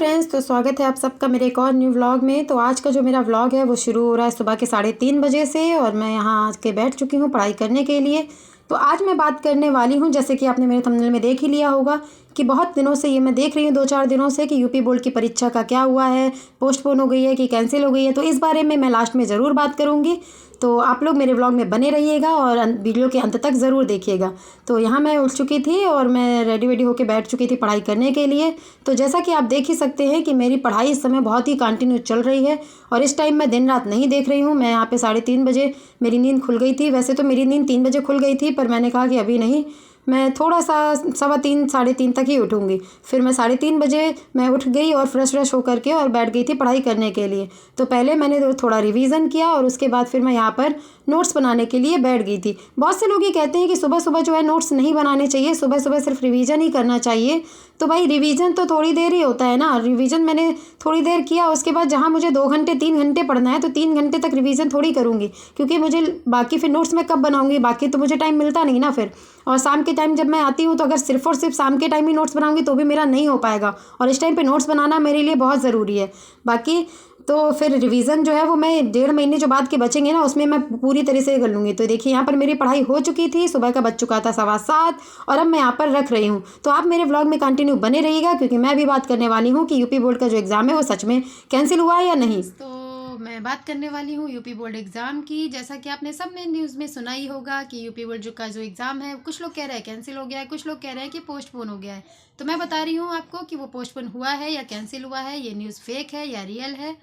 Friends, तो स्वागत है आप सबका मेरे एक और न्यू व्लॉग में। तो आज का जो मेरा व्लॉग है वो शुरू हो रहा है सुबह के 3:30 बजे से और मैं यहाँ आके बैठ चुकी हूँ पढ़ाई करने के लिए। तो आज मैं बात करने वाली हूँ, जैसे कि आपने मेरे थंबनेल में देख ही लिया होगा कि बहुत दिनों से ये मैं देख रही हूँ 2-4 दिनों से कि यूपी बोर्ड की परीक्षा का क्या हुआ है, पोस्टपोन हो गई है कि कैंसिल हो गई है। तो इस बारे में मैं लास्ट में ज़रूर बात करूँगी, तो आप लोग मेरे व्लॉग में बने रहिएगा और वीडियो के अंत तक ज़रूर देखिएगा। तो यहाँ मैं उठ चुकी थी और मैं रेडी होकर बैठ चुकी थी पढ़ाई करने के लिए। तो जैसा कि आप देख ही सकते हैं कि मेरी पढ़ाई इस समय बहुत ही कंटिन्यू चल रही है और इस टाइम मैं दिन रात नहीं देख रही हूँ। मैं यहाँ पे 3:30 बजे मेरी नींद खुल गई थी। वैसे तो मेरी नींद 3 बजे खुल गई थी, पर मैंने कहा कि अभी नहीं, मैं थोड़ा सा 3:15 3:30 तक ही उठूँगी। फिर मैं 3:30 बजे मैं उठ गई और फ्रेश होकर के और बैठ गई थी पढ़ाई करने के लिए। तो पहले मैंने थोड़ा रिवीज़न किया और उसके बाद फिर मैं यहाँ पर नोट्स बनाने के लिए बैठ गई थी। बहुत से लोग ये कहते हैं कि सुबह सुबह जो है नोट्स नहीं बनाने चाहिए, सुबह सुबह सिर्फ रिवीजन ही करना चाहिए। तो भाई रिवीजन तो थोड़ी देर ही होता है ना। रिवीजन मैंने थोड़ी देर किया, उसके बाद जहाँ मुझे 2 घंटे 3 घंटे पढ़ना है तो 3 घंटे तक रिवीजन थोड़ी करूँगी, क्योंकि मुझे बाकी फिर नोट्स मैं कब बनाऊँगी, बाकी तो मुझे टाइम मिलता नहीं ना फिर। और शाम के टाइम जब मैं आती हूँ तो अगर सिर्फ और सिर्फ शाम के टाइम ही नोट्स बनाऊँगी तो भी मेरा नहीं हो पाएगा, और इस टाइम पे नोट्स बनाना मेरे लिए बहुत ज़रूरी है। बाकी तो फिर रिवीजन जो है वो मैं 1.5 महीने जो बाद के बचेंगे ना उसमें मैं पूरी तरह से कर लूँगी। तो देखिए यहाँ पर मेरी पढ़ाई हो चुकी थी, सुबह का बज चुका था 7:15 और अब मैं यहाँ पर रख रही हूँ। तो आप मेरे व्लॉग में कंटिन्यू बने रहिएगा, क्योंकि मैं भी बात करने वाली हूँ कि यूपी बोर्ड का जो एग्ज़ाम है वो सच में कैंसिल हुआ है या नहीं। तो मैं बात करने वाली हूँ यूपी बोर्ड एग्ज़ाम की। जैसा कि आपने सब में न्यूज़ में सुना ही होगा कि यूपी बोर्ड का जो एग्ज़ाम है, कुछ लोग कह रहे हैं कैंसिल हो गया है, कुछ लोग कह रहे हैं कि पोस्टपोन हो गया है। तो मैं बता रही हूँ आपको कि वो पोस्टपोन हुआ है या कैंसिल हुआ है, ये न्यूज़ फेक है या रियल है।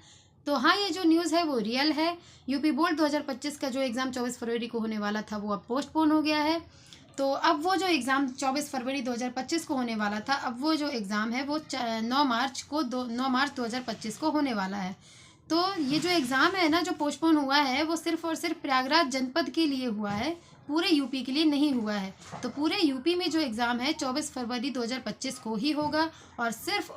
तो हाँ, ये जो न्यूज़ है वो रियल है। यूपी बोर्ड 2025 का जो एग्ज़ाम 24 फरवरी को होने वाला था वो अब पोस्टपोन हो गया है। तो अब वो जो एग्ज़ाम 24 फरवरी 2025 को होने वाला था, अब वो जो एग्ज़ाम है वो 9 मार्च 2025 को होने वाला है। तो ये जो एग्ज़ाम है ना जो पोस्टपोन हुआ है वो सिर्फ़ और सिर्फ प्रयागराज जनपद के लिए हुआ है, पूरे यूपी के लिए नहीं हुआ है। तो पूरे यूपी में जो एग्ज़ाम है 24 फरवरी 2025 को ही होगा, और सिर्फ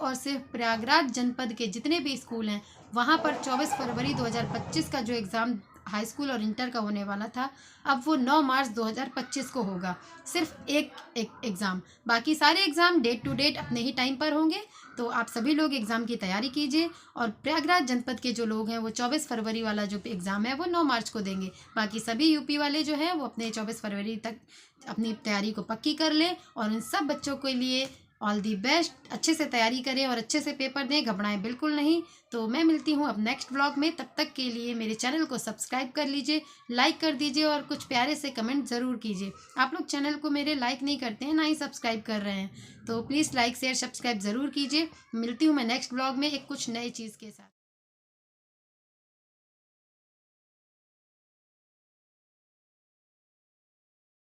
प्रयागराज जनपद के जितने भी स्कूल हैं वहाँ पर 24 फरवरी 2025 का जो एग्ज़ाम हाई स्कूल और इंटर का होने वाला था, अब वो 9 मार्च 2025 को होगा। सिर्फ एक एग्ज़ाम, बाकी सारे एग्ज़ाम डेट टू डेट अपने ही टाइम पर होंगे। तो आप सभी लोग एग्ज़ाम की तैयारी कीजिए, और प्रयागराज जनपद के जो लोग हैं वो 24 फरवरी वाला जो एग्ज़ाम है वो 9 मार्च को देंगे। बाकी सभी यूपी वाले जो हैं वो अपने 24 फरवरी तक अपनी तैयारी को पक्की कर लें, और उन सब बच्चों के लिए ऑल दी बेस्ट। अच्छे से तैयारी करें और अच्छे से पेपर दें, घबराएं बिल्कुल नहीं। तो मैं मिलती हूँ अब नेक्स्ट व्लॉग में, तब तक के लिए मेरे चैनल को सब्सक्राइब कर लीजिए, लाइक कर दीजिए और कुछ प्यारे से कमेंट ज़रूर कीजिए। आप लोग चैनल को मेरे लाइक नहीं करते हैं, ना ही सब्सक्राइब कर रहे हैं, तो प्लीज़ लाइक शेयर सब्सक्राइब ज़रूर कीजिए। मिलती हूँ मैं नेक्स्ट व्लॉग में एक कुछ नई चीज़ के साथ।